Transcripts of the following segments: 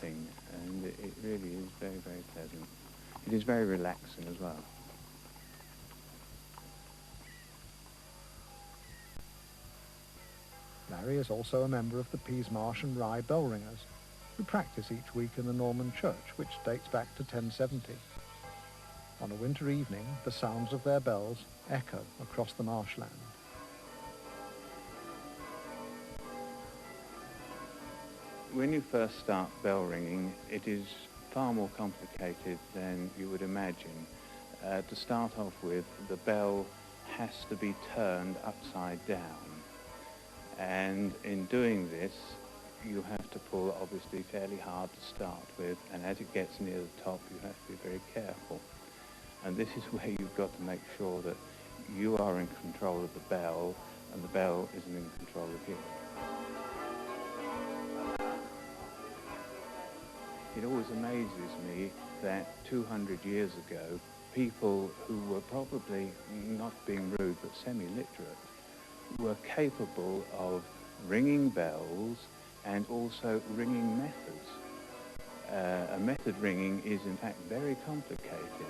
thing, and it really is very, very pleasant. It is very relaxing as well. Larry is also a member of the Peasmarsh and Rye Bellringers, who practice each week in the Norman church, which dates back to 1070. On a winter evening, the sounds of their bells echo across the marshland. When you first start bell ringing, it is far more complicated than you would imagine. To start off with, the bell has to be turned upside down. And in doing this, you have to pull obviously fairly hard to start with, and as it gets near the top, you have to be very careful. And this is where you've got to make sure that you are in control of the bell, and the bell isn't in control of you. It always amazes me that 200 years ago, people who were probably, not being rude, but semi-literate, were capable of ringing bells and also ringing methods. A method ringing is in fact very complicated.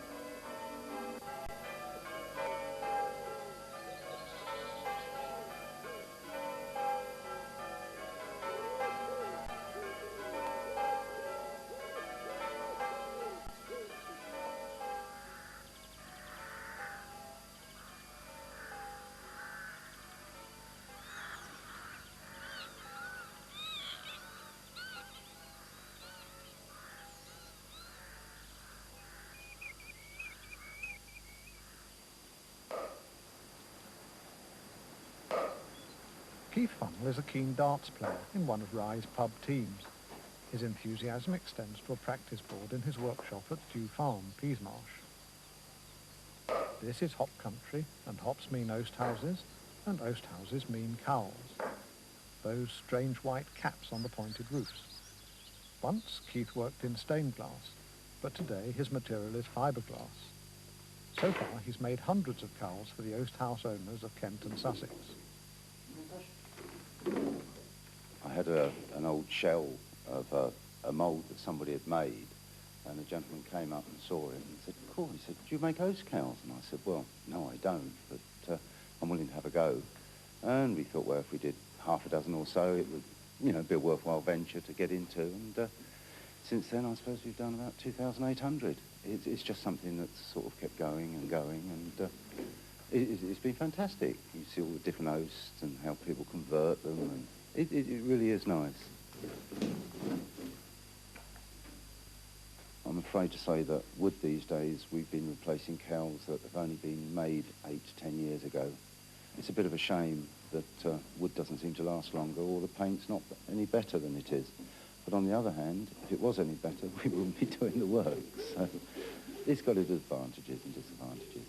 Keith Funnell is a keen darts player in one of Rye's pub teams. His enthusiasm extends to a practice board in his workshop at Dew Farm, Peasmarsh. This is hop country, and hops mean oast houses, and oast houses mean cowls. Those strange white caps on the pointed roofs. Once Keith worked in stained glass, but today his material is fiberglass. So far he's made hundreds of cowls for the oast house owners of Kent and Sussex. I had an old shell of a mould that somebody had made, and a gentleman came up and saw it and said, "Cool," he said, "do you make oast cows?" And I said, "Well, no, I don't, but I'm willing to have a go." And we thought, well, if we did half a dozen or so, it would, you know, be a worthwhile venture to get into. And since then, I suppose we've done about 2,800. It's just something that's sort of kept going and going, and it's been fantastic. You see all the different oasts and how people convert them, and it really is nice. I'm afraid to say that wood these days, we've been replacing cowls that have only been made 8 to 10 years ago. It's a bit of a shame that wood doesn't seem to last longer, or the paint's not any better than it is. But on the other hand, if it was any better, we wouldn't be doing the work. So it's got its advantages and disadvantages.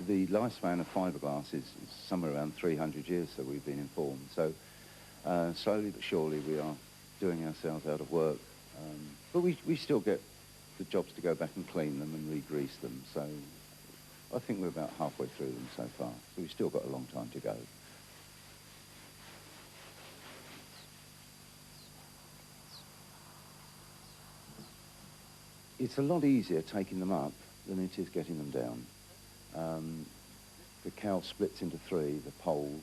The lifespan of fiberglass is somewhere around 300 years, so we've been informed. So slowly but surely we are doing ourselves out of work. But we still get the jobs to go back and clean them and re-grease them. So I think we're about halfway through them so far. So we've still got a long time to go. It's a lot easier taking them up than it is getting them down. The cowl splits into three: the pole,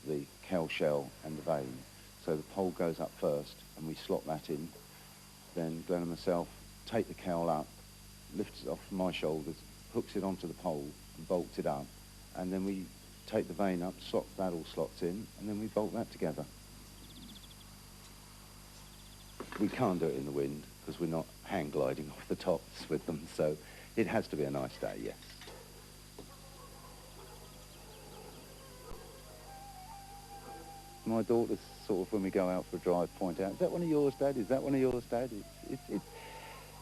the cowl shell and the vane. So the pole goes up first and we slot that in. Then Glenn and myself take the cowl up, lifts it off my shoulders, hooks it onto the pole and bolts it up. And then we take the vane up, that all slots in, and then we bolt that together. We can't do it in the wind because we're not hang gliding off the tops with them, so it has to be a nice day, yes. My daughters sort of, when we go out for a drive, point out, "Is that one of yours, Dad? Is that one of yours, Dad?"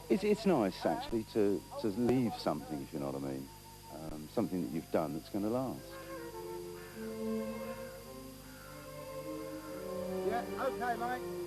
It's nice, actually, to leave something, if you know what I mean. Something that you've done that's going to last. Yeah, okay, mate.